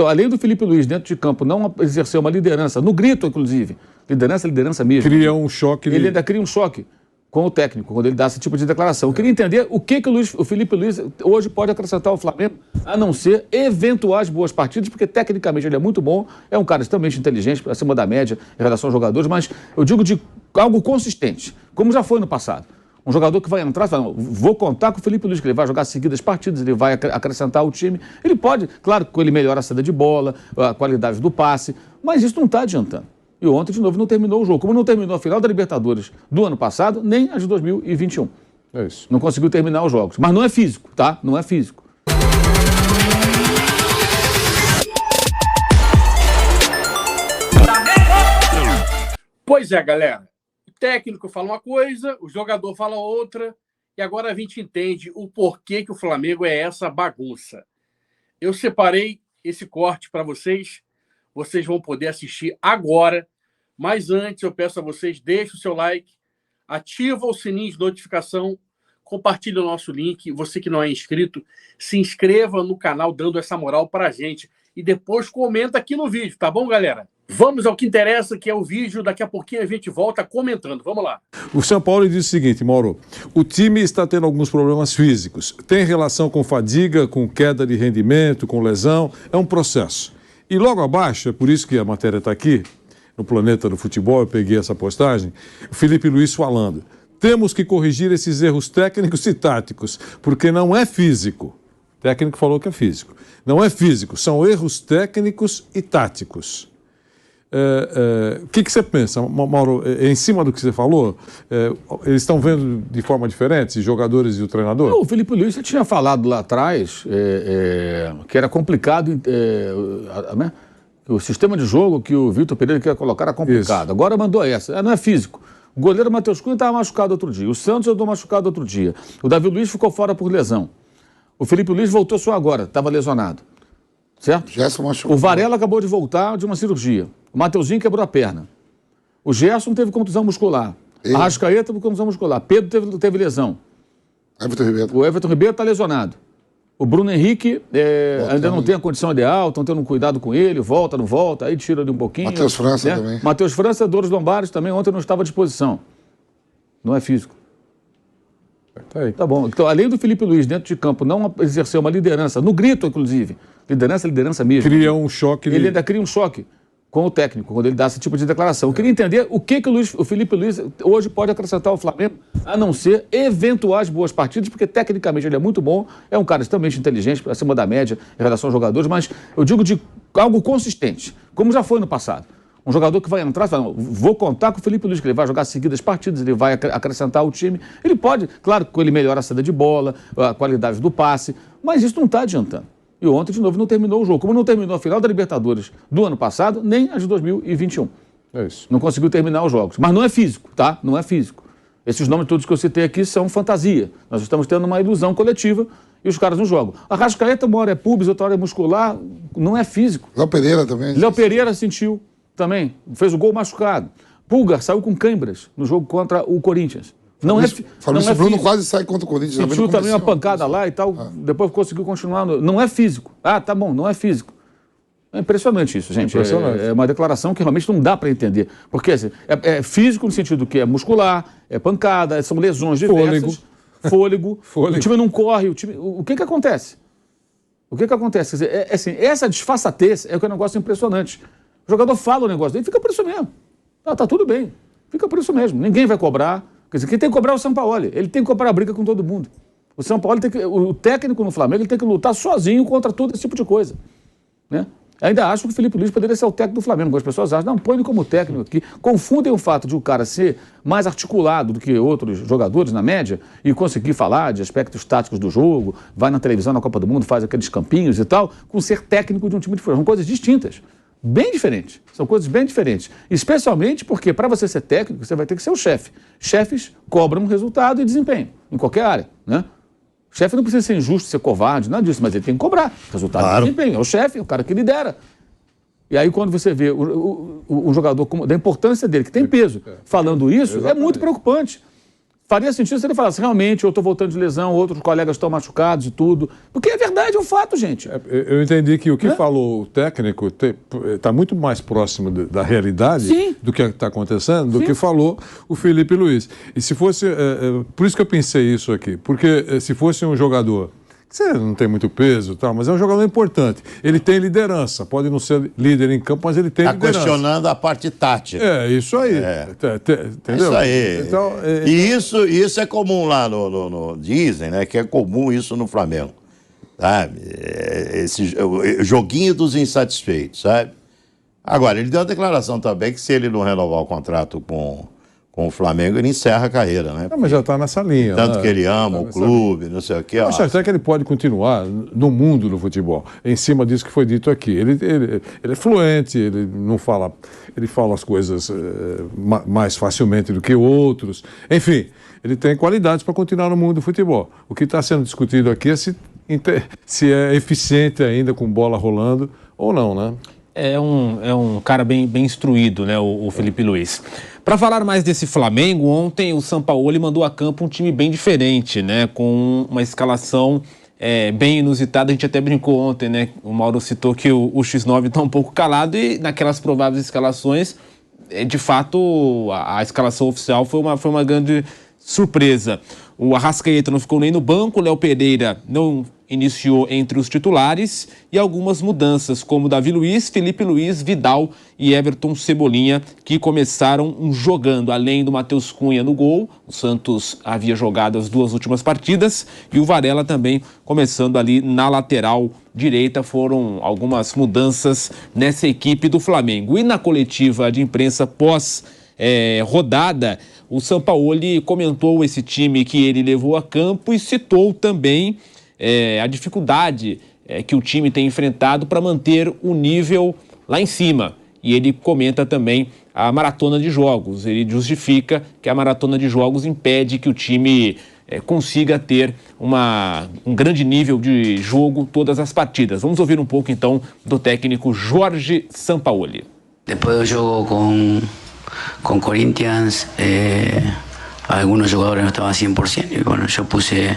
Então, além do Felipe Luiz dentro de campo não exercer uma liderança, no grito, inclusive, liderança mesmo. Cria um choque. Ele ainda cria um choque com o técnico, quando ele dá esse tipo de declaração. Eu queria entender o que o Felipe Luiz hoje pode acrescentar ao Flamengo, a não ser eventuais boas partidas, porque tecnicamente ele é muito bom, é um cara extremamente inteligente, acima da média em relação aos jogadores, mas eu digo de algo consistente, como já foi no passado. Um jogador que vai entrar e fala, vou contar com o Felipe Luiz, que ele vai jogar seguidas partidas, ele vai acrescentar ao time. Ele pode, claro, que ele melhora a saída de bola, a qualidade do passe, mas isso não está adiantando. E ontem, de novo, não terminou o jogo. Como não terminou a final da Libertadores do ano passado, nem a de 2021. É isso. Não conseguiu terminar os jogos. Mas não é físico, tá? Não é físico. Pois é, galera. O técnico fala uma coisa, o jogador fala outra, e agora a gente entende o porquê que o Flamengo é essa bagunça. Eu separei esse corte para vocês. Vocês vão poder assistir agora. Mas antes, eu peço a vocês, deixem o seu like, ativa o sininho de notificação, compartilhe o nosso link. Você que não é inscrito, se inscreva no canal dando essa moral para a gente. E depois comenta aqui no vídeo, tá bom, galera? Vamos ao que interessa, que é o vídeo. Daqui a pouquinho a gente volta comentando. Vamos lá. O São Paulo diz o seguinte, Mauro, o time está tendo alguns problemas físicos. Tem relação com fadiga, com queda de rendimento, com lesão. É um processo. E logo abaixo, é por isso que a matéria está aqui, no Planeta do Futebol, eu peguei essa postagem, o Felipe Luiz falando, temos que corrigir esses erros técnicos e táticos, porque não é físico. O técnico falou que é físico. Não é físico, são erros técnicos e táticos. O que você pensa, Mauro, em cima do que você falou? Eles estão vendo de forma diferente, os jogadores e o treinador? O Felipe Luiz já tinha falado lá atrás que era complicado, né? O sistema de jogo que o Vitor Pereira quer colocar era complicado. Isso. Agora mandou essa, não é físico. O goleiro Matheus Cunha estava machucado outro dia, o Santos andou machucado outro dia, o Davi Luiz ficou fora por lesão, o Felipe Luiz voltou só agora, estava lesionado. Certo? Gerson machucou. O Varela acabou de voltar de uma cirurgia. O Mateuzinho quebrou a perna. O Gerson teve contusão muscular. A Arrascaeta teve contusão muscular. Pedro teve lesão. O Everton Ribeiro está lesionado. O Bruno Henrique ainda não tem a condição ideal, estão tendo um cuidado com ele, volta, não volta, aí tira ali um pouquinho. Matheus França também. Matheus França, dores lombares também, ontem não estava à disposição. Não é físico. Tá bom. Então, além do Felipe Luiz dentro de campo não exercer uma liderança, no grito, inclusive, liderança mesmo. Cria um choque. Ele ainda cria um choque com o técnico, quando ele dá esse tipo de declaração. Eu queria entender o que o Felipe Luiz hoje pode acrescentar ao Flamengo, a não ser eventuais boas partidas, porque tecnicamente ele é muito bom, é um cara extremamente inteligente, acima da média em relação aos jogadores, mas eu digo de algo consistente, como já foi no passado. Um jogador que vai entrar e fala, vou contar com o Felipe Luiz, que ele vai jogar seguidas partidas, ele vai acrescentar ao time. Ele pode, claro, que ele melhora a saída de bola, a qualidade do passe, mas isso não está adiantando. E ontem, de novo, não terminou o jogo. Como não terminou a final da Libertadores do ano passado, nem a de 2021. É isso. Não conseguiu terminar os jogos. Mas não é físico, tá? Não é físico. Esses nomes todos que eu citei aqui são fantasia. Nós estamos tendo uma ilusão coletiva e os caras não jogam. A Arrascaeta, uma hora é pubis, outra hora é muscular, não é físico. Léo Pereira também. Léo Pereira sentiu também, fez o gol machucado. Pulgar saiu com câimbras no jogo contra o Corinthians. Fabrício Bruno quase sai contra o Corinthians. Sentiu também uma pancada lá e tal, depois conseguiu continuar. Não é físico. Tá bom, não é físico. É impressionante isso, gente. É uma declaração que realmente não dá para entender. Porque assim, é físico no sentido que é muscular, é pancada, são lesões diversas. Fôlego. O time não corre. O que acontece? O que acontece? Quer dizer, assim, essa disfarçatez é um negócio impressionante. O jogador fala o negócio dele, fica por isso mesmo. Tá tudo bem. Fica por isso mesmo. Ninguém vai cobrar. Quer dizer, quem tem que cobrar é o Sampaoli. Ele tem que comprar a briga com todo mundo. O Sampaoli o técnico no Flamengo, ele tem que lutar sozinho contra todo esse tipo de coisa. Né? Ainda acho que o Felipe Luiz poderia ser o técnico do Flamengo. As pessoas acham, não, põe ele como técnico aqui. Confundem o fato de o cara ser mais articulado do que outros jogadores, na média, e conseguir falar de aspectos táticos do jogo, vai na televisão, na Copa do Mundo, faz aqueles campinhos e tal, com ser técnico de um time de futebol. São coisas distintas. Bem diferentes. São coisas bem diferentes. Especialmente porque, para você ser técnico, você vai ter que ser o chefe. Chefes cobram resultado e desempenho, em qualquer área, né? O chefe não precisa ser injusto, ser covarde, nada disso, mas ele tem que cobrar resultado e desempenho. É o chefe, é o cara que lidera. E aí, quando você vê o jogador, da importância dele, que tem peso, falando isso, é muito preocupante. faria sentido se ele falasse, realmente, eu estou voltando de lesão, outros colegas estão machucados e tudo. Porque é verdade, é um fato, gente. Eu entendi que o que falou o técnico está muito mais próximo da realidade Sim. do que está acontecendo, do Sim. que falou o Felipe Luiz. E se fosse... por isso que eu pensei isso aqui. Porque se fosse um jogador... Você não tem muito peso, tá, mas é um jogador importante. Ele tem liderança, pode não ser líder em campo, mas ele tem liderança. Está questionando a parte tática. É, isso aí. Entendeu? Isso aí. Então, E isso é comum lá dizem, né, que é comum isso no Flamengo. Sabe? Esse joguinho dos insatisfeitos, sabe? Agora, ele deu uma declaração também que se ele não renovar o contrato com o Flamengo, ele encerra a carreira, né? Não, mas já está nessa linha. Tanto que ele ama o clube, não sei o quê. Eu acho até que ele pode continuar no mundo do futebol, em cima disso que foi dito aqui. Ele é fluente, ele não fala, ele fala as coisas mais facilmente do que outros. Enfim, ele tem qualidades para continuar no mundo do futebol. O que está sendo discutido aqui é se é eficiente ainda com bola rolando ou não, né? É um cara bem instruído, né, o Felipe Luiz. Para falar mais desse Flamengo, ontem o Sampaoli mandou a campo um time bem diferente, né, com uma escalação bem inusitada. A gente até brincou ontem, né, o Mauro citou que o X9 está um pouco calado e naquelas prováveis escalações, de fato, a escalação oficial foi uma grande surpresa. O Arrascaeta não ficou nem no banco, o Léo Pereira não iniciou entre os titulares e algumas mudanças, como Davi Luiz, Felipe Luiz, Vidal e Everton Cebolinha, que começaram jogando, além do Matheus Cunha no gol. O Santos havia jogado as 2 últimas partidas e o Varela também começando ali na lateral direita. Foram algumas mudanças nessa equipe do Flamengo. E na coletiva de imprensa pós-rodada, o Sampaoli comentou esse time que ele levou a campo e citou também a dificuldade que o time tem enfrentado para manter o nível lá em cima. E ele comenta também a maratona de jogos. Ele justifica que a maratona de jogos impede que o time consiga ter um grande nível de jogo todas as partidas. Vamos ouvir um pouco, então, do técnico Jorge Sampaoli. Depois do jogo com Corinthians, algunos jugadores no estaban 100%, y bueno, yo puse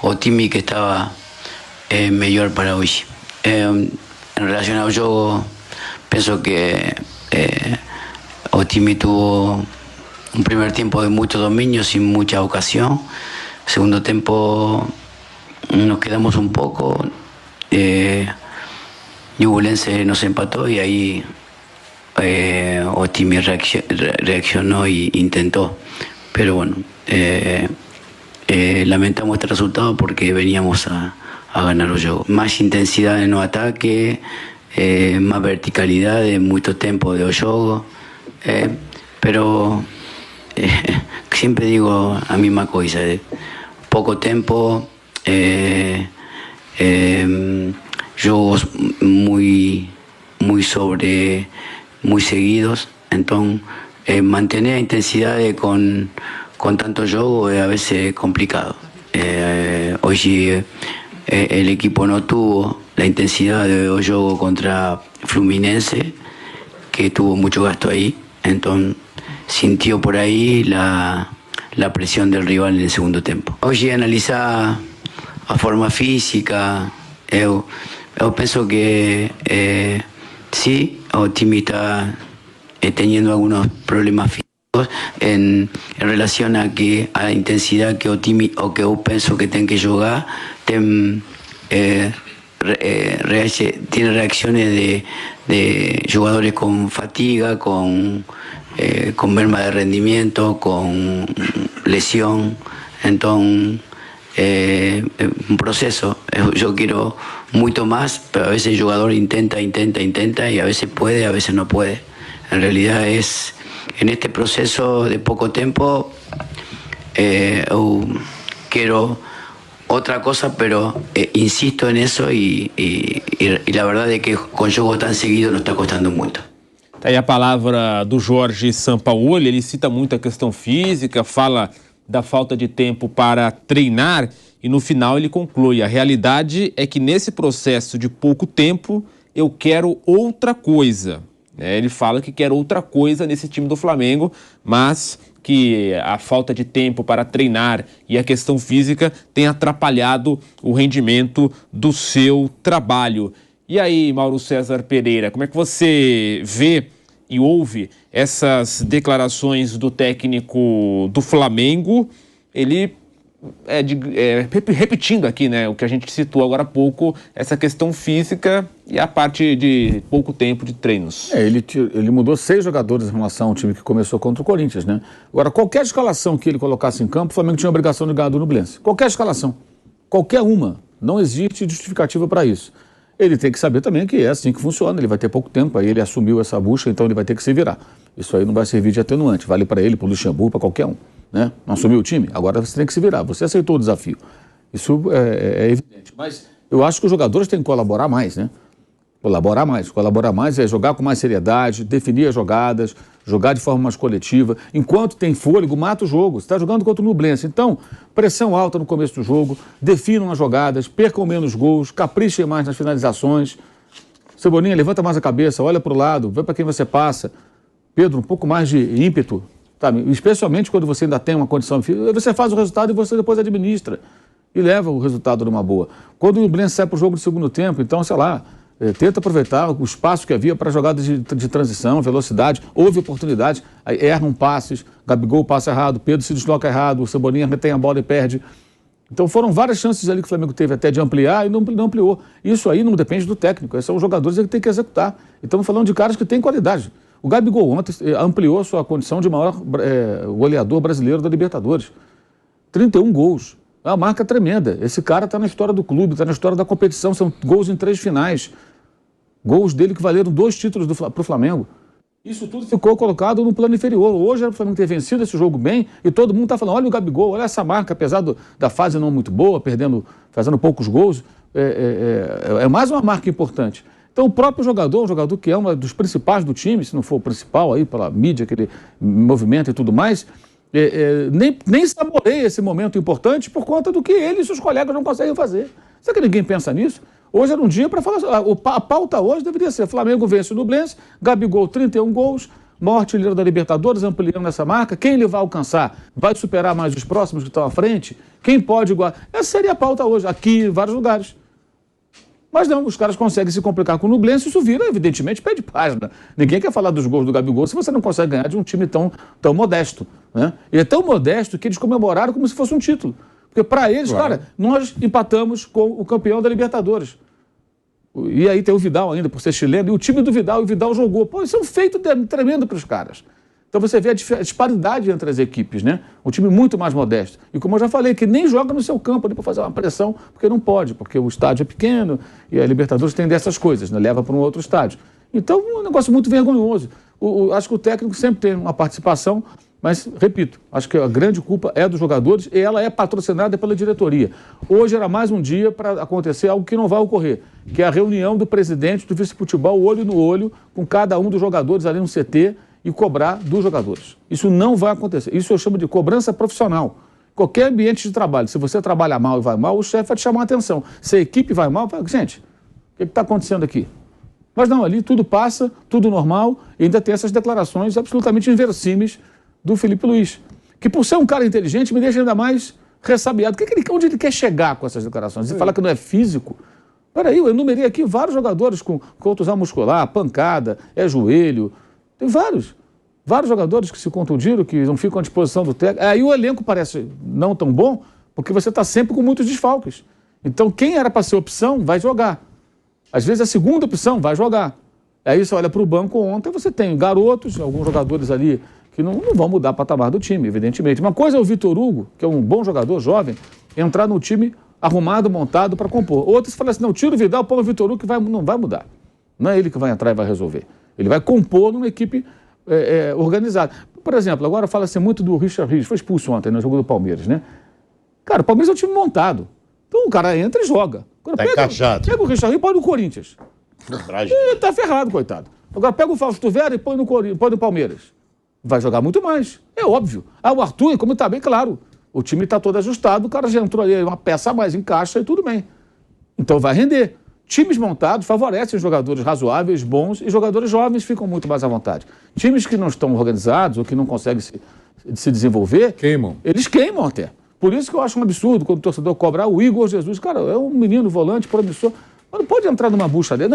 Otimi, que estaba mejor para hoy. En relación al juego, pienso que Otimi tuvo un primer tiempo de mucho dominio, sin mucha ocasión. Segundo tiempo nos quedamos un poco, Ñublense nos empató y ahí Otimi reaccionó e intentó. Pero bueno, lamentamos este resultado porque veníamos a ganar el juego. Más intensidad en los ataques, más verticalidad de mucho tiempo de juego, pero siempre digo la misma cosa, poco tiempo, juegos muy seguidos, entonces mantener intensidad con tanto juego es a veces complicado. Hoy el equipo no tuvo la intensidad de juego contra Fluminense, que tuvo mucho gasto ahí, entonces sintió por ahí la presión del rival en el segundo tiempo. Hoy analizar a forma física, yo pienso que sí, Otimi está teniendo algunos problemas físicos en relación a la intensidad que Otimi o que yo pienso que tiene que jugar, tiene reacciones de jugadores con fatiga, con merma de rendimiento, con lesión. Entonces un proceso. Yo quiero mucho más, pero a veces el jugador intenta y a veces puede, a veces no puede. En realidad es en este proceso de poco tiempo quiero otra cosa, pero insisto en eso y la verdad es que con juego tan seguido nos está costando mucho. Tá aí a palavra do Jorge Sampaoli. Ele cita muito a questão física, fala da falta de tempo para treinar e no final ele conclui: a realidade é que nesse processo de pouco tempo eu quero outra coisa. Ele fala que quer outra coisa nesse time do Flamengo, mas que a falta de tempo para treinar e a questão física tem atrapalhado o rendimento do seu trabalho. E aí, Mauro César Pereira, como é que você vê e ouve essas declarações do técnico do Flamengo? Ele repetindo aqui, né, o que a gente citou agora há pouco, essa questão física e a parte de pouco tempo de treinos. Ele mudou 6 jogadores em relação ao time que começou contra o Corinthians, né? Agora, qualquer escalação que ele colocasse em campo, o Flamengo tinha a obrigação de ganhar do Nublense. Qualquer escalação. Qualquer uma. Não existe justificativa para isso. Ele tem que saber também que é assim que funciona, ele vai ter pouco tempo, aí ele assumiu essa bucha, então ele vai ter que se virar. Isso aí não vai servir de atenuante, vale para ele, para o Luxemburgo, para qualquer um. Né? Não assumiu o time? Agora você tem que se virar. Você aceitou o desafio. Isso é evidente. Mas eu acho que os jogadores têm que colaborar mais, né? Colaborar mais. Colaborar mais é jogar com mais seriedade, definir as jogadas, jogar de forma mais coletiva. Enquanto tem fôlego, mata o jogo. Você está jogando contra o Nublense. Então, pressão alta no começo do jogo, definam as jogadas, percam menos gols, caprichem mais nas finalizações. Cebolinha, levanta mais a cabeça, olha para o lado, vê para quem você passa. Pedro, um pouco mais de ímpeto. Sabe? Especialmente quando você ainda tem uma condição física, você faz o resultado e você depois administra e leva o resultado numa boa. Quando o Nublense sai para o jogo de segundo tempo, então, sei lá, tenta aproveitar o espaço que havia para jogadas de transição, velocidade, houve oportunidade, aí erram passes, Gabigol passa errado, Pedro se desloca errado, o Cebolinha retém a bola e perde. Então foram várias chances ali que o Flamengo teve até de ampliar e não ampliou. Isso aí não depende do técnico, esses são os jogadores que têm que executar. E estamos falando de caras que têm qualidade. O Gabigol ontem ampliou sua condição de maior goleador brasileiro da Libertadores. 31 gols. É uma marca tremenda. Esse cara está na história do clube, está na história da competição. São gols em 3 finais. Gols dele que valeram 2 títulos para o Flamengo. Isso tudo ficou colocado no plano inferior. Hoje o Flamengo ter vencido esse jogo bem e todo mundo está falando, olha o Gabigol, olha essa marca, apesar da fase não muito boa, fazendo poucos gols, é mais uma marca importante. Então o próprio jogador, um jogador que é um dos principais do time, se não for o principal aí pela mídia, aquele movimento e tudo mais, nem saboreia esse momento importante por conta do que ele e seus colegas não conseguem fazer. Será que ninguém pensa nisso? Hoje era um dia para falar, a pauta hoje deveria ser Flamengo vence o Nublense, Gabigol 31 gols, maior artilheiro da Libertadores, ampliando essa marca. Quem ele vai alcançar? Vai superar mais os próximos que estão à frente? Quem pode igualar? Essa seria a pauta hoje, aqui em vários lugares. Mas não, os caras conseguem se complicar com o Nublense, isso vira, evidentemente, pé de página. Ninguém quer falar dos gols do Gabigol se você não consegue ganhar de um time tão modesto. Né? E é tão modesto que eles comemoraram como se fosse um título. Porque para eles, claro, cara, nós empatamos com o campeão da Libertadores. E aí tem o Vidal ainda, por ser chileno, e o time do Vidal, e o Vidal jogou. Pô, isso é um feito tremendo para os caras. Então você vê a disparidade entre as equipes, né? Um time muito mais modesto. E como eu já falei, que nem joga no seu campo ali para fazer uma pressão, porque não pode, porque o estádio é pequeno e a Libertadores tem dessas coisas, né? Leva para um outro estádio. Então é um negócio muito vergonhoso. Acho que o técnico sempre tem uma participação, mas, repito, acho que a grande culpa é dos jogadores e ela é patrocinada pela diretoria. Hoje era mais um dia para acontecer algo que não vai ocorrer, que é a reunião do presidente do vice-futebol, olho no olho, com cada um dos jogadores ali no CT, e cobrar dos jogadores. Isso não vai acontecer. Isso eu chamo de cobrança profissional. Qualquer ambiente de trabalho, se você trabalha mal e vai mal, o chefe vai te chamar a atenção. Se a equipe vai mal, fala, gente, o que está acontecendo aqui? Mas não, ali tudo passa, tudo normal, e ainda tem essas declarações absolutamente inverossímeis do Felipe Luiz, que por ser um cara inteligente me deixa ainda mais ressabiado. Onde ele quer chegar com essas declarações? Ele fala que não é físico? Peraí, eu enumerei aqui vários jogadores com contusão muscular, pancada, joelho. Tem vários jogadores que se contundiram, que não ficam à disposição do técnico. Aí o elenco parece não tão bom, porque você está sempre com muitos desfalques. Então quem era para ser opção vai jogar. Às vezes a segunda opção vai jogar. Aí você olha para o banco ontem, você tem garotos, alguns jogadores ali que não vão mudar o patamar do time, evidentemente. Uma coisa é o Vitor Hugo, que é um bom jogador, jovem, entrar no time arrumado, montado para compor. Outros falam assim, não, tira o Vidal, põe o Vitor Hugo, que não vai mudar. Não é ele que vai entrar e vai resolver. Ele vai compor numa equipe organizada. Por exemplo, agora fala-se muito do Richard Rios, foi expulso ontem no jogo do Palmeiras, né? Cara, o Palmeiras é um time montado. Então o cara entra e joga. Tá encaixado. Pega o Richard Rios e põe no Corinthians. Ele tá ferrado, coitado. Agora pega o Fausto Vera e põe no Palmeiras. Vai jogar muito mais. É óbvio. O Arthur, como está bem claro, o time está todo ajustado, o cara já entrou ali, uma peça a mais, encaixa e tudo bem. Então vai render. Times montados favorecem jogadores razoáveis, bons, e jogadores jovens ficam muito mais à vontade. Times que não estão organizados ou que não conseguem se desenvolver, eles queimam até. Por isso que eu acho um absurdo quando o torcedor cobrar o Igor Jesus. Cara, é um menino volante promissor. Mas não pode entrar numa bucha dele.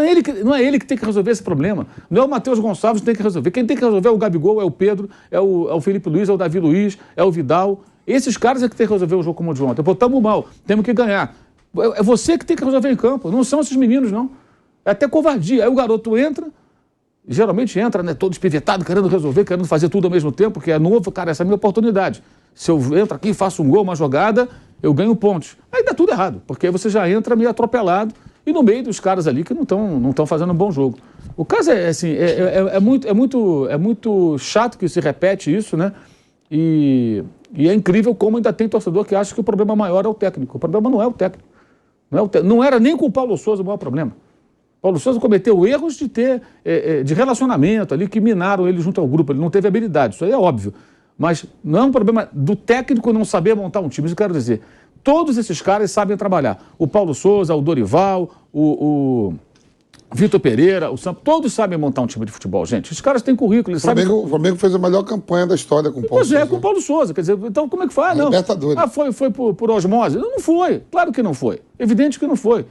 Não é ele que tem que resolver esse problema. Não é o Matheus Gonçalves que tem que resolver. Quem tem que resolver é o Gabigol, é o Pedro, é o Felipe Luiz, é o Davi Luiz, é o Vidal. Esses caras é que tem que resolver o jogo como o de ontem. Pô, estamos mal, temos que ganhar. É você que tem que resolver em campo. Não são esses meninos, não. É até covardia. Aí o garoto entra, geralmente entra, né, todo espivetado, querendo resolver, querendo fazer tudo ao mesmo tempo, porque é novo. Cara, essa é a minha oportunidade. Se eu entro aqui, faço um gol, uma jogada, eu ganho pontos. Aí dá tudo errado, porque aí você já entra meio atropelado e no meio dos caras ali que não estão fazendo um bom jogo. O caso é assim, é muito chato que se repete isso, né? E é incrível como ainda tem torcedor que acha que o problema maior é o técnico. O problema não é o técnico. Não era nem com o Paulo Souza o maior problema. Paulo Souza cometeu erros de relacionamento ali que minaram ele junto ao grupo. Ele não teve habilidade, isso aí é óbvio. Mas não é um problema do técnico não saber montar um time. Isso eu quero dizer. Todos esses caras sabem trabalhar. O Paulo Souza, o Dorival, o Vitor Pereira, o Sampa, todos sabem montar um time de futebol, gente. Os caras têm currículo. O Flamengo fez a melhor campanha da história com o Paulo Souza. Pois é, com o Paulo Souza. Quer dizer, então como é que faz? Não. Libertadores. Foi por osmose? Não foi. Claro que não foi. Evidente que não foi.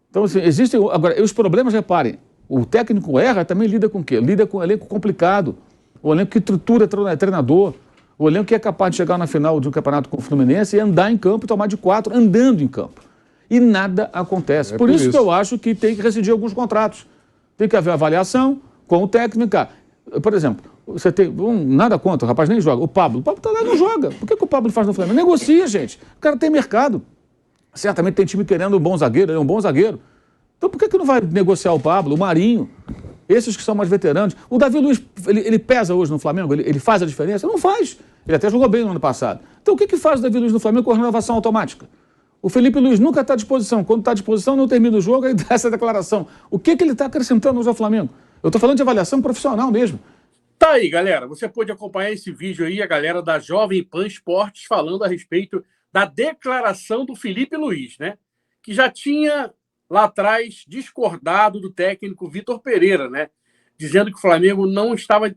Então, assim, existem... Agora, os problemas, reparem, o técnico erra, também lida com o quê? Lida com um elenco complicado. O elenco que tritura treinador. O elenco que é capaz de chegar na final de um campeonato com o Fluminense e andar em campo e tomar de 4, andando em campo. E nada acontece. Por isso que eu acho que tem que rescindir alguns contratos. Tem que haver avaliação com o técnico. Por exemplo, você tem nada contra, o rapaz nem joga. O Pablo tá lá e não joga. Por que o Pablo faz no Flamengo? Negocia, gente. O cara tem mercado. Certamente tem time querendo um bom zagueiro, ele é um bom zagueiro. Então por que não vai negociar o Pablo, o Marinho? Esses que são mais veteranos. O Davi Luiz, ele pesa hoje no Flamengo? Ele faz a diferença? Não faz. Ele até jogou bem no ano passado. Então o que faz o Davi Luiz no Flamengo com a renovação automática? O Felipe Luiz nunca está à disposição. Quando está à disposição, não termina o jogo, aí dá essa declaração. O que ele está acrescentando hoje ao Flamengo? Eu estou falando de avaliação profissional mesmo. Tá aí, galera. Você pode acompanhar esse vídeo aí, a galera da Jovem Pan Esportes falando a respeito da declaração do Felipe Luiz, né? Que já tinha lá atrás discordado do técnico Vitor Pereira, né? Dizendo que o Flamengo não estava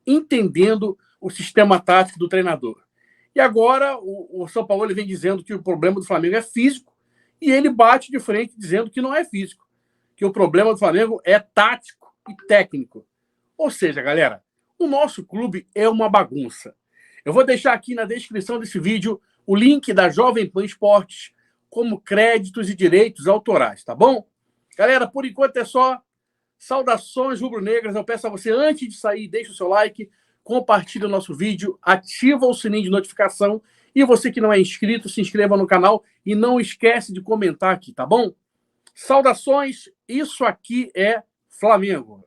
entendendo o sistema tático do treinador. E agora o São Paulo vem dizendo que o problema do Flamengo é físico e ele bate de frente dizendo que não é físico, que o problema do Flamengo é tático e técnico. Ou seja, galera, o nosso clube é uma bagunça. Eu vou deixar aqui na descrição desse vídeo o link da Jovem Pan Esportes como créditos e direitos autorais, tá bom? Galera, por enquanto é só. Saudações rubro-negras. Eu peço a você, antes de sair, deixa o seu like, compartilha o nosso vídeo, ativa o sininho de notificação e você que não é inscrito, se inscreva no canal e não esquece de comentar aqui, tá bom? Saudações, isso aqui é Flamengo.